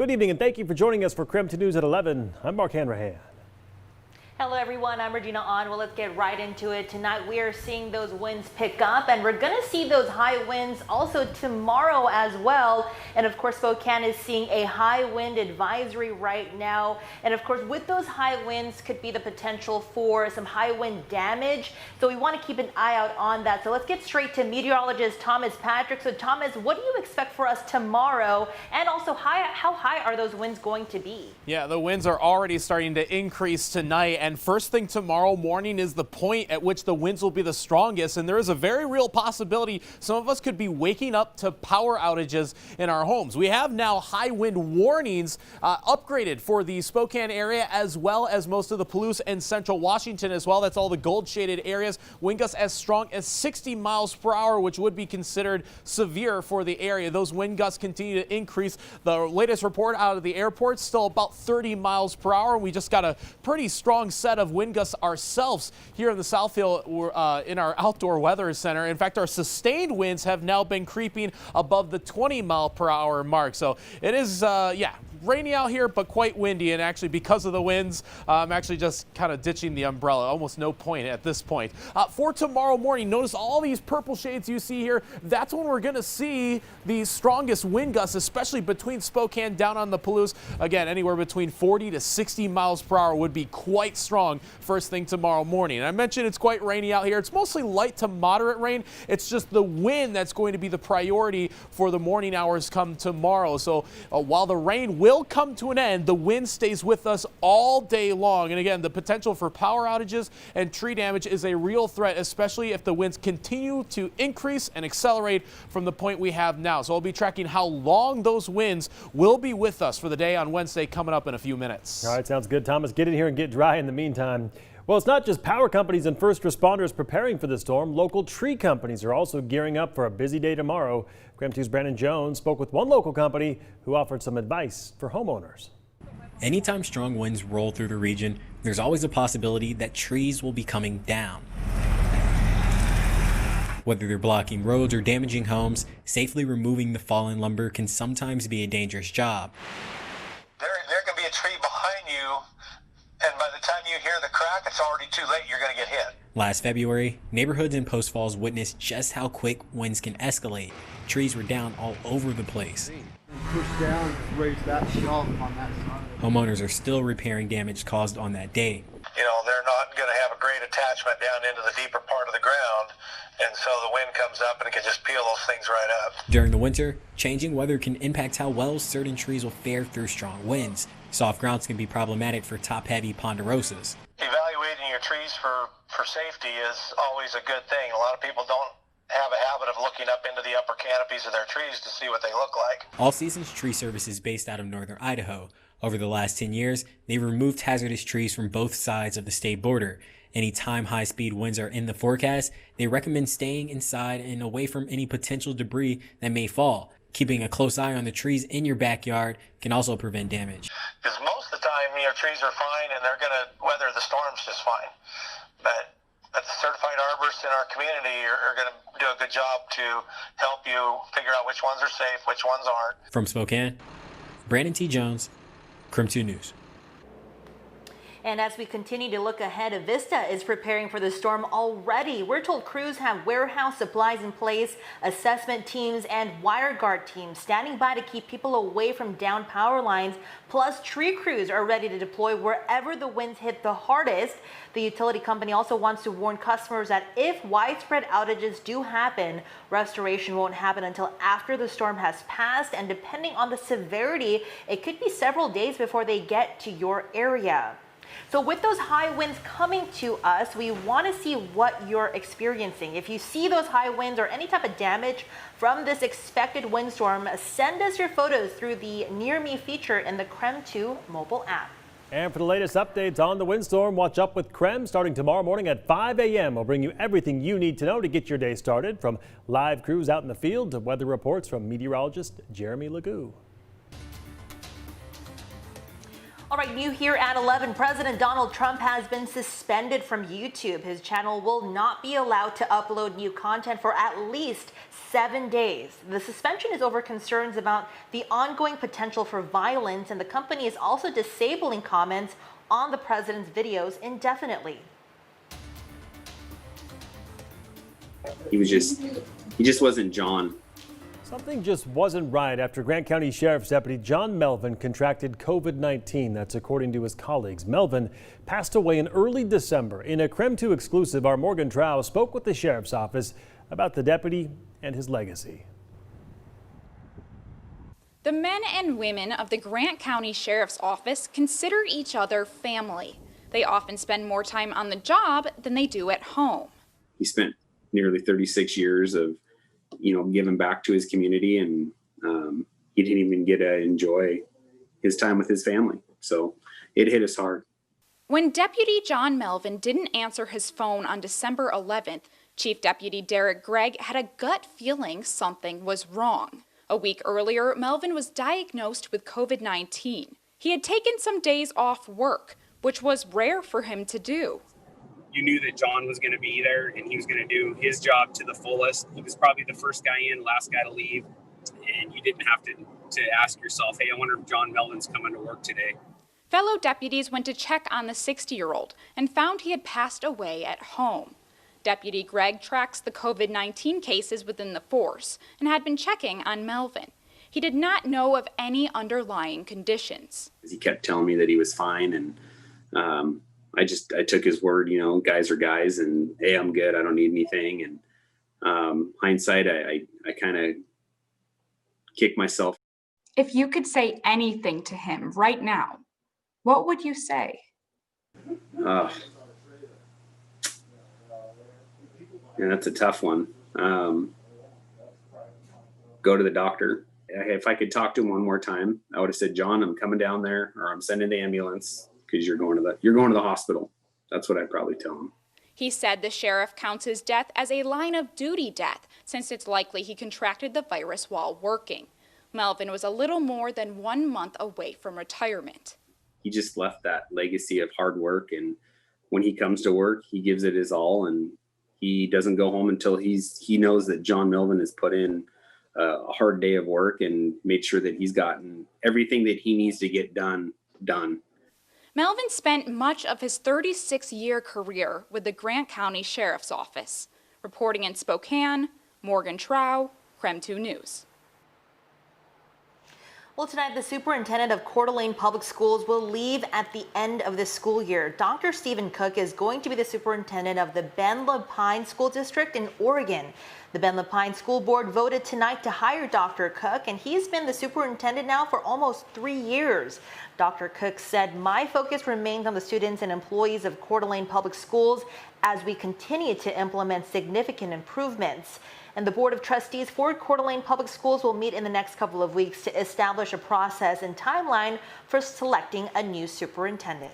Good evening and thank you for joining us for KREM 2 News at 11. I'm Mark Hanrahan. Hello everyone, I'm Regina On. Well, let's get right into it. Tonight we are seeing those winds pick up and we're going to see those high winds also tomorrow as well. And of course, Spokane is seeing a high wind advisory right now. And of course, with those high winds could be the potential for some high wind damage. So we want to keep an eye out on that. So let's get straight to meteorologist Thomas Patrick. So Thomas, what do you expect for us tomorrow? And also, how high are those winds going to be? Yeah, the winds are already starting to increase tonight. And first thing tomorrow morning is the point at which the winds will be the strongest. And there is a very real possibility some of us could be waking up to power outages in our homes. We have now high wind warnings upgraded for the Spokane area as well as most of the Palouse and central Washington as well. That's all the gold shaded areas. Wind gusts as strong as 60 miles per hour, which would be considered severe for the area. Those wind gusts continue to increase. The latest report out of the airport still about 30 miles per hour. We just got a pretty strong set of wind gusts ourselves here in the Southfield in our outdoor weather center. In fact, our sustained winds have now been creeping above the 20 mile per hour mark. So it is, rainy out here, but quite windy. And actually, because of the winds, I'm actually just kind of ditching the umbrella. Almost no point at this point. For tomorrow morning, notice all these purple shades you see here. That's when we're going to see the strongest wind gusts, especially between Spokane down on the Palouse. Again, anywhere between 40 to 60 miles per hour would be quite strong first thing tomorrow morning. And I mentioned it's quite rainy out here. It's mostly light to moderate rain. It's just the wind that's going to be the priority for the morning hours come tomorrow. So while the rain will come to an end, the wind stays with us all day long. And again, the potential for power outages and tree damage is a real threat, especially if the winds continue to increase and accelerate from the point we have now. So I'll be tracking how long those winds will be with us for the day on Wednesday coming up in a few minutes. All right, sounds good, Thomas. Get in here and get dry in the meantime. Well, it's not just power companies and first responders preparing for the storm. Local tree companies are also gearing up for a busy day tomorrow. KREM 2's Brandon Jones spoke with one local company who offered some advice for homeowners. Anytime strong winds roll through the region, there's always a possibility that trees will be coming down. Whether they're blocking roads or damaging homes, safely removing the fallen lumber can sometimes be a dangerous job. There can be a tree behind you, and by the time you hear the crack, it's already too late. You're going to get hit. Last February, neighborhoods in Post Falls witnessed just how quick winds can escalate. Trees were down all over the place. Push down, raise that shelf on that side. Homeowners are still repairing damage caused on that day. You know, they're not going to have a great attachment down into the deeper part of the ground, and so the wind comes up and it can just peel those things right up. During the winter, changing weather can impact how well certain trees will fare through strong winds. Soft grounds can be problematic for top-heavy ponderosas. Evaluating your trees for safety is always a good thing. A lot of people don't have a habit of looking up into the upper canopies of their trees to see what they look like. All Seasons Tree Service is based out of northern Idaho. Over the last 10 years, they've removed hazardous trees from both sides of the state border. Anytime high-speed winds are in the forecast, they recommend staying inside and away from any potential debris that may fall. Keeping a close eye on the trees in your backyard can also prevent damage. Because most of the time, your trees are fine and they're going to weather the storms just fine. But the certified arborists in our community are going to do a good job to help you figure out which ones are safe, which ones aren't. From Spokane, Brandon T. Jones, KREM 2 News. And as we continue to look ahead, Avista is preparing for the storm already. We're told crews have warehouse supplies in place, assessment teams and wire guard teams standing by to keep people away from downed power lines. Plus, tree crews are ready to deploy wherever the winds hit the hardest. The utility company also wants to warn customers that if widespread outages do happen, restoration won't happen until after the storm has passed. And depending on the severity, it could be several days before they get to your area. So with those high winds coming to us, we want to see what you're experiencing. If you see those high winds or any type of damage from this expected windstorm, send us your photos through the Near Me feature in the KREM 2 mobile app. And for the latest updates on the windstorm, watch up with KREM starting tomorrow morning at 5 a.m. We'll bring you everything you need to know to get your day started, from live crews out in the field to weather reports from meteorologist Jeremy Legoo. All right, new here at 11, President Donald Trump has been suspended from YouTube. His channel will not be allowed to upload new content for at least 7 days. The suspension is over concerns about the ongoing potential for violence, and the company is also disabling comments on the president's videos indefinitely. He just wasn't John. Something just wasn't right after Grant County Sheriff's Deputy John Melvin contracted COVID-19. That's according to his colleagues. Melvin passed away in early December. In a KREM 2 exclusive, our Morgan Trow spoke with the sheriff's office about the deputy and his legacy. The men and women of the Grant County Sheriff's Office consider each other family. They often spend more time on the job than they do at home. He spent nearly 36 years of, giving back to his community, and he didn't even get to enjoy his time with his family. So it hit us hard. When Deputy John Melvin didn't answer his phone on December 11th, Chief Deputy Derek Gregg had a gut feeling something was wrong. A week earlier, Melvin was diagnosed with COVID-19. He had taken some days off work, which was rare for him to do. You knew that John was going to be there and he was going to do his job to the fullest. He was probably the first guy in, last guy to leave. And you didn't have to ask yourself, hey, I wonder if John Melvin's coming to work today. Fellow deputies went to check on the 60-year-old and found he had passed away at home. Deputy Gregg tracks the COVID-19 cases within the force and had been checking on Melvin. He did not know of any underlying conditions. He kept telling me that he was fine, and I took his word. Guys are guys, and hey, I'm good. I don't need anything. And hindsight, I kind of kicked myself. If you could say anything to him right now, what would you say? Yeah, that's a tough one. Go to the doctor. If I could talk to him one more time, I would have said, John, I'm coming down there, or I'm sending the ambulance because you're going to the hospital. That's what I'd probably tell him. He said the sheriff counts his death as a line of duty death, since it's likely he contracted the virus while working. Melvin was a little more than 1 month away from retirement. He just left that legacy of hard work, and when he comes to work, he gives it his all, and he doesn't go home until he knows that John Melvin has put in a hard day of work and made sure that he's gotten everything that he needs to get done. Melvin spent much of his 36-year career with the Grant County Sheriff's Office. Reporting in Spokane, Morgan Trow, KREM 2 News. Well, tonight, the superintendent of Coeur d'Alene Public Schools will leave at the end of this school year. Dr. Stephen Cook is going to be the superintendent of the Ben-LaPine School District in Oregon. The Ben-LaPine School Board voted tonight to hire Dr. Cook, and he's been the superintendent now for almost 3 years. Dr. Cook said, my focus remains on the students and employees of Coeur d'Alene Public Schools as we continue to implement significant improvements. And the Board of Trustees for Coeur d'Alene Public Schools will meet in the next couple of weeks to establish a process and timeline for selecting a new superintendent.